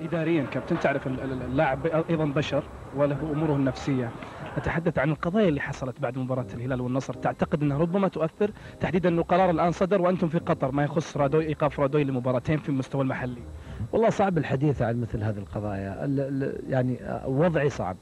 إداريا كابتن، تعرف اللاعب أيضا بشر وله أموره النفسية. أتحدث عن القضايا اللي حصلت بعد مباراة الهلال والنصر، تعتقد أنها ربما تؤثر، تحديدا أنه قرار الآن صدر وأنتم في قطر ما يخص رادوي، إيقاف رادوي لمباراتين في المستوى المحلي؟ والله صعب الحديث عن مثل هذه القضايا، يعني وضعي صعب،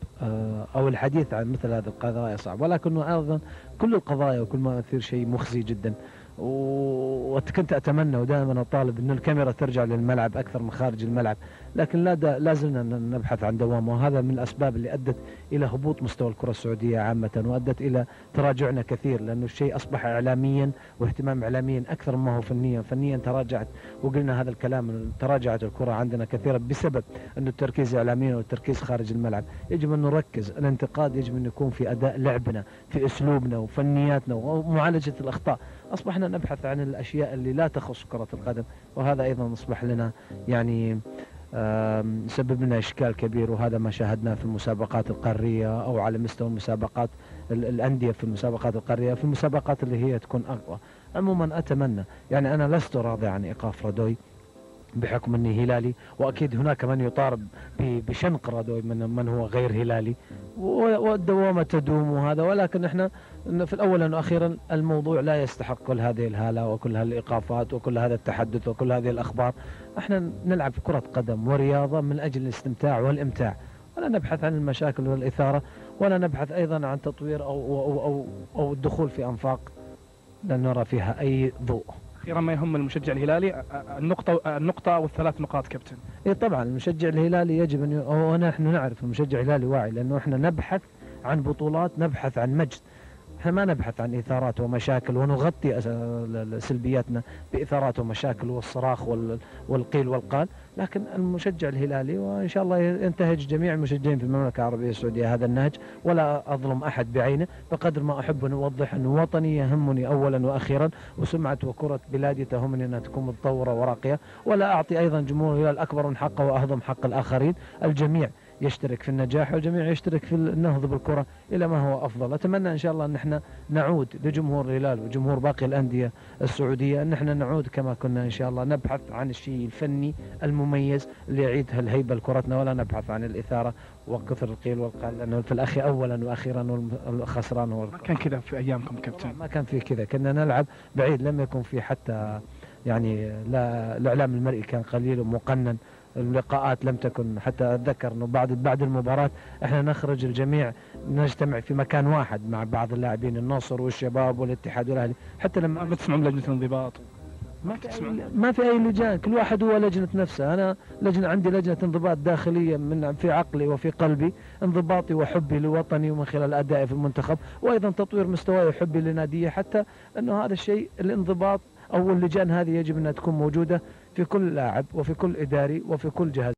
أو الحديث عن مثل هذه القضايا صعب، ولكنه أيضا كل القضايا وكل ما يثير شيء مخزي جدا. وكنت أتمنى ودائما أطالب أن الكاميرا ترجع للملعب أكثر من خارج الملعب، لكن لا زلنا نبحث عن دوام، وهذا من الأسباب اللي أدت إلى هبوط مستوى الكرة السعودية عامة، وأدت إلى تراجعنا كثير، لأنه الشيء أصبح إعلاميا واهتمام إعلاميا أكثر مما هو فنيا تراجعت. وقلنا هذا الكلام، تراجعت الكرة عندنا كثيرا بسبب أنه التركيز إعلاميا والتركيز خارج الملعب. يجب أن نركز، الانتقاد يجب أن يكون في أداء لعبنا، في أسلوبنا وفنياتنا ومعالجة الأخطاء. أصبحنا نبحث عن الأشياء اللي لا تخص كرة القدم، وهذا أيضا أصبح لنا يعني سبب لنا إشكال كبير، وهذا ما شاهدناه في المسابقات القارية أو على مستوى المسابقات الأندية، في المسابقات القارية، في المسابقات اللي هي تكون أقوى. عموما أتمنى، يعني أنا لست راضي عن إيقاف رادوي بحكم أني هلالي، وأكيد هناك من يطالب بشنق رادوي من هو غير هلالي، والدوامة تدوم وهذا، ولكن احنا في الأول وأخيرا الموضوع لا يستحق كل هذه الهالة وكل هذه الإيقافات وكل هذا التحدث وكل هذه الأخبار. احنا نلعب كرة قدم ورياضة من أجل الاستمتاع والإمتاع، ولا نبحث عن المشاكل والإثارة، ولا نبحث أيضا عن تطوير أو الدخول في أنفاق لن نرى فيها أي ضوء. أخيرا ما يهم المشجع الهلالي النقطة أو الثلاث نقاط كابتن. إيه طبعا المشجع الهلالي يجب أن ونحن نعرف المشجع الهلالي واعي، لأنه إحنا نبحث عن بطولات، نبحث عن مجد، احنا ما نبحث عن إثارات ومشاكل ونغطي سلبياتنا بإثارات ومشاكل والصراخ والقيل والقال. لكن المشجع الهلالي، وإن شاء الله ينتهج جميع المشجعين في المملكة العربية السعودية هذا النهج، ولا أظلم أحد بعينه، بقدر ما أحب أن أوضح أن وطني يهمني أولا وأخيرا، وسمعة وكرة بلادي تهمني أنها تكون متطورة وراقية، ولا أعطي أيضا جمهور الهلال أكبر من حقه وأهضم حق الآخرين. الجميع يشترك في النجاح، والجميع يشترك في النهض بالكرة إلى ما هو أفضل. أتمنى إن شاء الله أن احنا نعود لجمهور الهلال وجمهور باقي الأندية السعودية، أن احنا نعود كما كنا إن شاء الله، نبحث عن الشيء الفني المميز اللي يعيد الهيبة لكرتنا، ولا نبحث عن الإثارة وكثر القيل والقال، لأنه في الأخير أولا وأخيرا الخسران هو. ما كان كذا في أيامكم كابتن؟ ما كان في كذا، كنا نلعب بعيد، لم يكن في حتى يعني لا الإعلام المرئي كان قليل ومقنن، اللقاءات لم تكن، حتى أتذكر أنه بعد المباراة احنا نخرج الجميع نجتمع في مكان واحد مع بعض اللاعبين، النصر والشباب والاتحاد والأهلي، حتى لما ما تسمعون لجنة الانضباط؟ ما في أي لجان، كل واحد هو لجنة نفسه. أنا عندي لجنة انضباط داخلية في عقلي وفي قلبي، انضباطي وحبي لوطني ومن خلال أدائي في المنتخب، وأيضا تطوير مستواي وحبي لنادية، حتى أنه هذا الشيء الانضباط أو اللجان هذه يجب أنها تكون موجودة في كل لاعب وفي كل إداري وفي كل جهاز.